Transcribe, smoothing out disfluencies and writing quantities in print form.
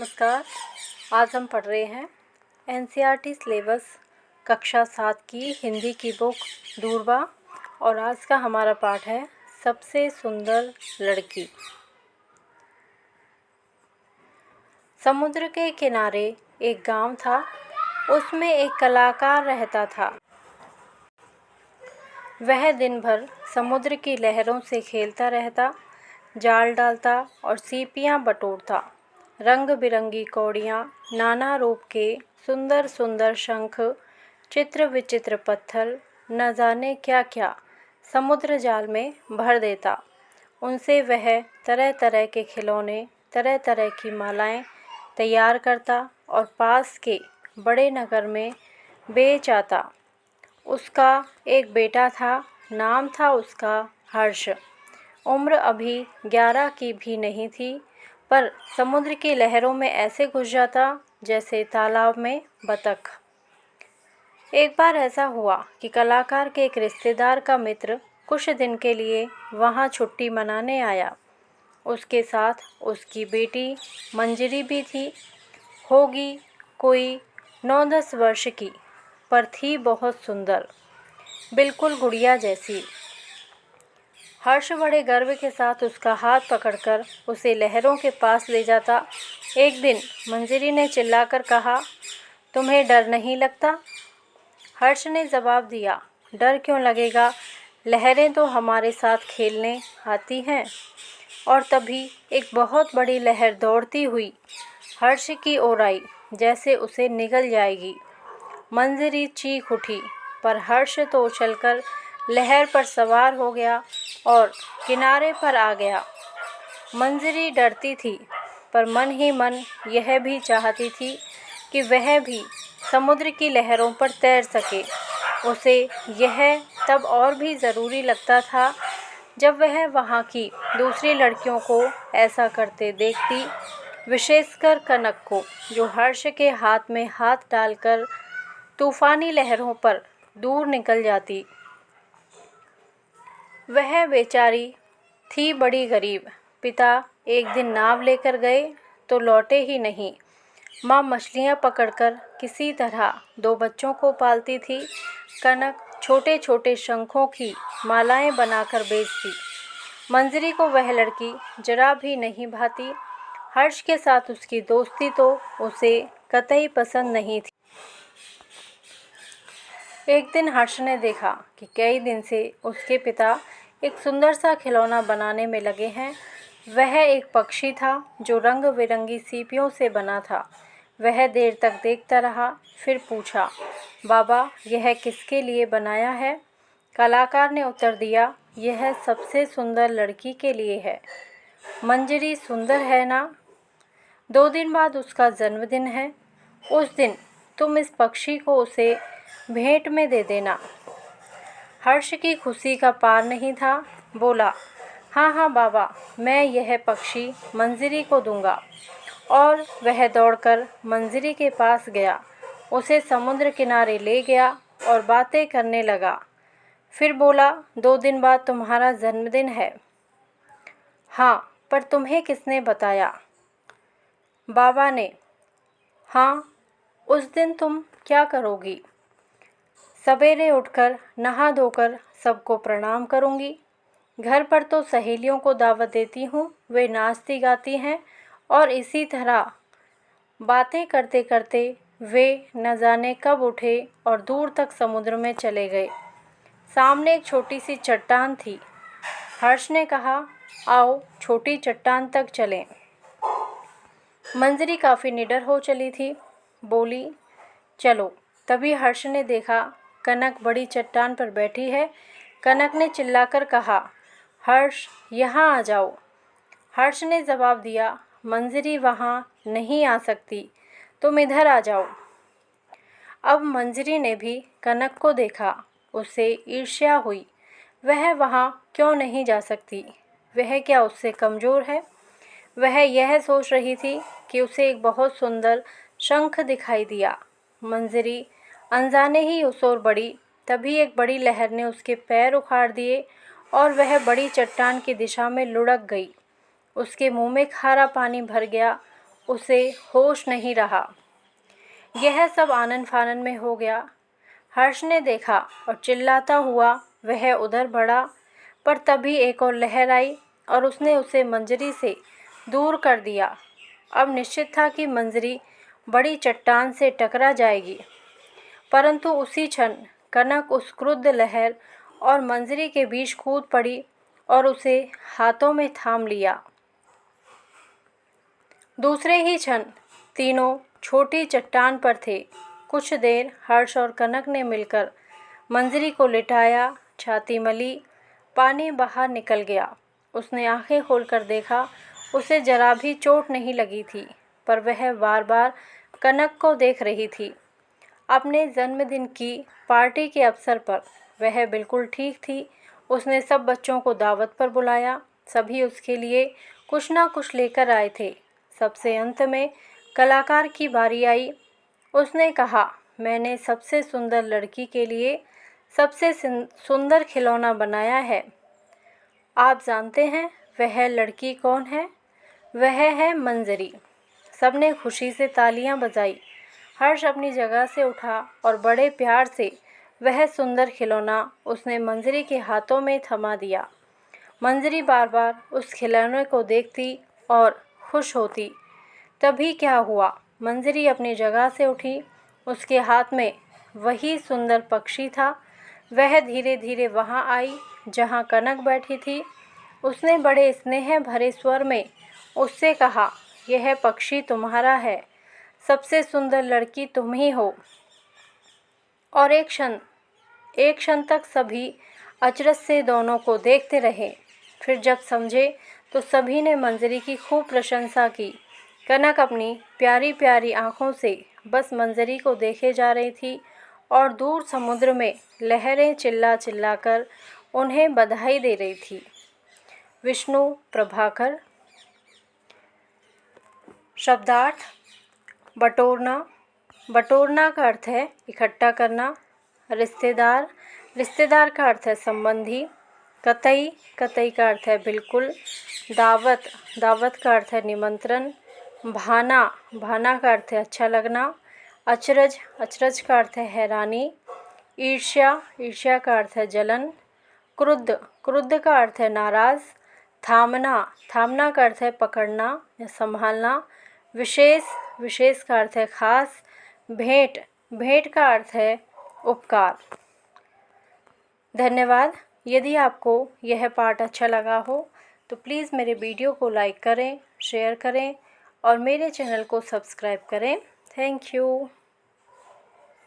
नमस्कार। आज हम पढ़ रहे हैं एनसीईआरटी सिलेबस कक्षा 7 की हिंदी की बुक दूरबा और आज का हमारा पाठ है सबसे सुंदर लड़की। समुद्र के किनारे एक गांव था। उसमें एक कलाकार रहता था। वह दिन भर समुद्र की लहरों से खेलता रहता, जाल डालता और सीपियां बटोरता। रंग बिरंगी कौड़ियाँ, नाना रूप के सुंदर सुंदर शंख, चित्र विचित्र पत्थर, न जाने क्या क्या समुद्र जाल में भर देता। उनसे वह तरह तरह के खिलौने, तरह तरह की मालाएं तैयार करता और पास के बड़े नगर में बेच आता। उसका एक बेटा था, नाम था उसका हर्ष। उम्र अभी 11 की भी नहीं थी, पर समुद्र की लहरों में ऐसे घुस जाता जैसे तालाब में बतख। एक बार ऐसा हुआ कि कलाकार के एक रिश्तेदार का मित्र कुछ दिन के लिए वहाँ छुट्टी मनाने आया। उसके साथ उसकी बेटी मंजरी भी थी। होगी कोई 9-10 वर्ष की, पर थी बहुत सुंदर, बिल्कुल गुड़िया जैसी। हर्ष बड़े गर्व के साथ उसका हाथ पकड़कर उसे लहरों के पास ले जाता। एक दिन मंजरी ने चिल्लाकर कहा, तुम्हें डर नहीं लगता? हर्ष ने जवाब दिया, डर क्यों लगेगा, लहरें तो हमारे साथ खेलने आती हैं। और तभी एक बहुत बड़ी लहर दौड़ती हुई हर्ष की ओर आई, जैसे उसे निगल जाएगी। मंजरी चीख उठी, पर हर्ष तो उछलकर लहर पर सवार हो गया और किनारे पर आ गया। मंजरी डरती थी, पर मन ही मन यह भी चाहती थी कि वह भी समुद्र की लहरों पर तैर सके। उसे यह तब और भी ज़रूरी लगता था जब वह वहाँ की दूसरी लड़कियों को ऐसा करते देखती, विशेषकर कनक को, जो हर्ष के हाथ में हाथ डालकर तूफानी लहरों पर दूर निकल जाती। वह बेचारी थी बड़ी गरीब। पिता एक दिन नाव लेकर गए तो लौटे ही नहीं। माँ मछलियाँ पकड़कर किसी तरह 2 बच्चों को पालती थी। कनक छोटे छोटे शंखों की मालाएं बनाकर बेचती। मंजरी को वह लड़की जरा भी नहीं भाती। हर्ष के साथ उसकी दोस्ती तो उसे कतई पसंद नहीं थी। एक दिन हर्ष ने देखा कि कई दिन से उसके पिता एक सुंदर सा खिलौना बनाने में लगे हैं। वह एक पक्षी था जो रंग बिरंगी सीपियों से बना था। वह देर तक देखता रहा, फिर पूछा, बाबा यह किसके लिए बनाया है? कलाकार ने उत्तर दिया, यह सबसे सुंदर लड़की के लिए है। मंजरी सुंदर है ना? 2 दिन बाद उसका जन्मदिन है। उस दिन तुम इस पक्षी को उसे भेंट में दे देना। हर्ष की खुशी का पार नहीं था। बोला, हाँ हाँ बाबा, मैं यह पक्षी मंजरी को दूंगा। और वह दौड़कर मंजरी के पास गया, उसे समुद्र किनारे ले गया और बातें करने लगा। फिर बोला, 2 दिन बाद तुम्हारा जन्मदिन है। हाँ, पर तुम्हें किसने बताया? बाबा ने। हाँ, उस दिन तुम क्या करोगी? सवेरे उठकर नहा धोकर सबको प्रणाम करूंगी। घर पर तो सहेलियों को दावत देती हूँ, वे नाचती गाती हैं और इसी तरह बातें करते करते वे न जाने कब उठे और दूर तक समुद्र में चले गए। सामने एक छोटी सी चट्टान थी। हर्ष ने कहा, आओ छोटी चट्टान तक चलें। मंजरी काफ़ी निडर हो चली थी। बोली, चलो। तभी हर्ष ने देखा कनक बड़ी चट्टान पर बैठी है। कनक ने चिल्लाकर कहा, हर्ष यहाँ आ जाओ। हर्ष ने जवाब दिया, मंजरी वहाँ नहीं आ सकती, तुम इधर आ जाओ। अब मंजरी ने भी कनक को देखा। उसे ईर्ष्या हुई। वह वहाँ क्यों नहीं जा सकती? वह क्या उससे कमज़ोर है? वह यह सोच रही थी कि उसे एक बहुत सुंदर शंख दिखाई दिया। मंजरी अनजाने ही उस ओर बढ़ी। तभी एक बड़ी लहर ने उसके पैर उखाड़ दिए और वह बड़ी चट्टान की दिशा में लुढ़क गई। उसके मुंह में खारा पानी भर गया उसे होश नहीं रहा। यह सब आनन फानन में हो गया। हर्ष ने देखा और चिल्लाता हुआ वह उधर बढ़ा, पर तभी एक और लहर आई और उसने उसे मंजरी से दूर कर दिया। अब निश्चित था कि मंजरी बड़ी चट्टान से टकरा जाएगी, परंतु उसी क्षण कनक उस क्रुद्ध लहर और मंजरी के बीच कूद पड़ी और उसे हाथों में थाम लिया। दूसरे ही क्षण तीनों छोटी चट्टान पर थे। कुछ देर हर्ष और कनक ने मिलकर मंजरी को लिटाया, छाती मली, पानी बाहर निकल गया। उसने आंखें खोलकर देखा, उसे जरा भी चोट नहीं लगी थी, पर वह बार बार कनक को देख रही थी। अपने जन्मदिन की पार्टी के अवसर पर वह बिल्कुल ठीक थी। उसने सब बच्चों को दावत पर बुलाया। सभी उसके लिए कुछ ना कुछ लेकर आए थे। सबसे अंत में कलाकार की बारी आई। उसने कहा, मैंने सबसे सुंदर लड़की के लिए सबसे सुंदर खिलौना बनाया है। आप जानते हैं वह लड़की कौन है? वह है मंजरी। सबने खुशी से तालियां बजाई। हर्ष अपनी जगह से उठा और बड़े प्यार से वह सुंदर खिलौना उसने मंजरी के हाथों में थमा दिया। मंजरी बार बार उस खिलौने को देखती और खुश होती। तभी क्या हुआ, मंजरी अपनी जगह से उठी। उसके हाथ में वही सुंदर पक्षी था। वह धीरे धीरे वहाँ आई जहाँ कनक बैठी थी। उसने बड़े स्नेह भरे स्वर में उससे कहा, यह पक्षी तुम्हारा है, सबसे सुंदर लड़की तुम ही हो। और एक क्षण तक सभी अचरज से दोनों को देखते रहे। फिर जब समझे तो सभी ने मंजरी की खूब प्रशंसा की। कनक अपनी प्यारी प्यारी आँखों से बस मंजरी को देखे जा रही थी और दूर समुद्र में लहरें चिल्ला चिल्ला कर उन्हें बधाई दे रही थी। विष्णु प्रभाकर। शब्दार्थ: बटोरना। बटोरना का अर्थ है इकट्ठा करना। रिश्तेदार। रिश्तेदार का अर्थ है संबंधी। कतई। कतई का अर्थ है बिल्कुल। दावत। दावत का अर्थ है निमंत्रण। भाना। भाना का अर्थ है अच्छा लगना। अचरज। अचरज का अर्थ है हैरानी। ईर्ष्या। ईर्ष्या का अर्थ है जलन। क्रुद्ध। क्रुद्ध का अर्थ है नाराज़। थामना। थामना का अर्थ है पकड़ना या संभालना। विशेष। विशेष का अर्थ है खास। भेंट। भेंट का अर्थ है उपकार। धन्यवाद। यदि आपको यह पाठ अच्छा लगा हो तो प्लीज़ मेरे वीडियो को लाइक करें, शेयर करें और मेरे चैनल को सब्सक्राइब करें। Thank you.